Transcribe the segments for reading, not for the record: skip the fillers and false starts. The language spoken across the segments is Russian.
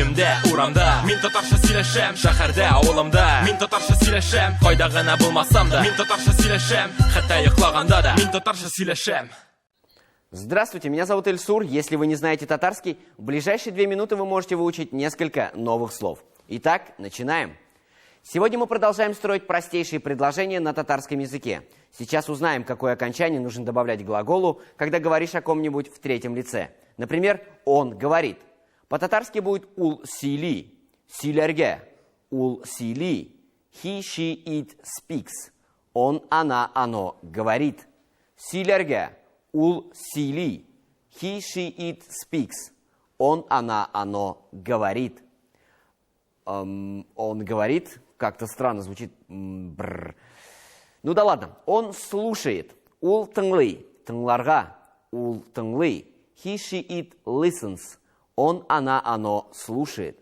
Үйімде, урамда, мен татарша сөйлешем. Шәһәрдә, авылымда, мен татарша сөйлешем. Кайда гына булмасам да, мен татарша сөйлешем. Хәтта йоклаганда да, мен татарша сөйлешем. Здравствуйте, меня зовут Эльсур. Если вы не знаете татарский, в ближайшие 2 минуты вы можете выучить несколько новых слов. Итак, начинаем. Сегодня мы продолжаем строить простейшие предложения на татарском языке. Сейчас узнаем, какое окончание нужно добавлять к глаголу, когда говоришь о ком-нибудь в третьем лице. Например, он говорит. По-татарски будет ул сили, силерге, ул сили, he, she, it speaks. Он, она, оно говорит. Силерге, ул сили, he, she, it speaks. Он, она, оно говорит. Он говорит, как-то странно звучит. Ну да ладно. Он слушает. Ул тыңлый, тыңларга, ул тыңлый. He, she, it listens. Он, она, оно слушает.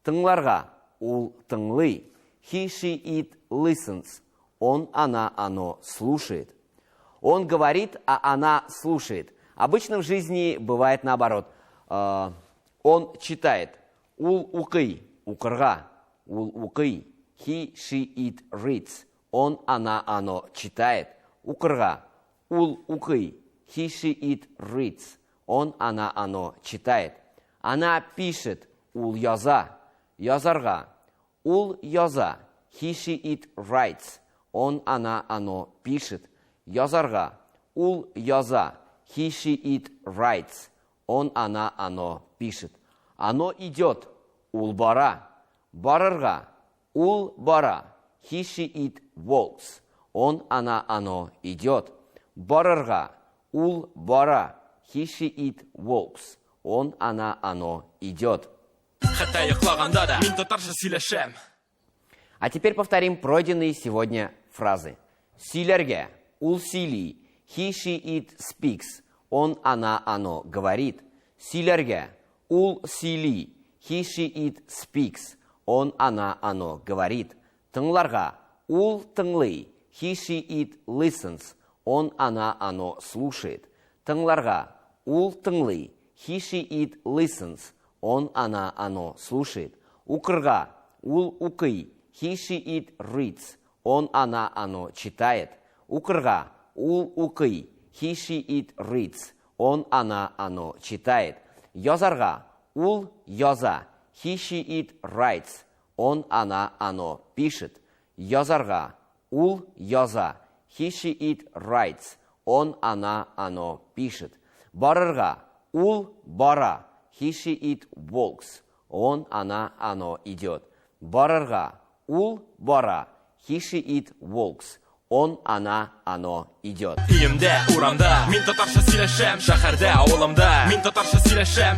Тыңларга, ул тыңлый. He, she, it listens. Он, она, оно слушает. Он говорит, а она слушает. Обычно в жизни бывает наоборот. Он читает. Ул укый, укырга, ул укый. He, she, it reads. Он, она, оно читает. Укырга. Ул укый. He, she, it reads. Он, она, оно читает. Она пишет. Ул яза. Язарга. Ул яза. He, she, it writes. Он, она, оно пишет. Язарга. Ул яза. He, she, it writes. Он, она, оно пишет. Оно идет. Ул бара. Барырга. Ул бара. He, she, it walks. Он, она, оно идет. Барырга. Ул бара. He, she, it walks. Он, она, оно идет. Хәтта йоклаганда да, мен татарша сөйлешем. А теперь повторим пройденные сегодня фразы. Силерге. Ул сили. He, she, it speaks. Он, она, оно говорит. Силерге. Ул сили. He, she, it speaks. Он, она, оно говорит. Тыңларга. Ул тыңлый. He, she, it listens. Он, она, оно слушает. Тыңларга. Ул тыңлый. He, she, it listens. Он, она, оно слушает. Укырга. Ул укый. He, she, it reads. Он, она, оно читает. Укырга. Ул укый. He, she, it reads. Он, она, оно читает. Язарга. Ул яза. He, she, it writes. Он, она, оно пишет. Язарга. Ул яза. He, she, it writes. Он, она, оно пишет. Барырга. Ул бара. He, she, it walks. Он, она, оно идет. Барырга. Ул бара. He, she, it walks. Он, она, оно идет. Үйімде, урамда, мен татарша сөйлешем. Шәһәрдә, авылымда, мен татарша сөйлешем.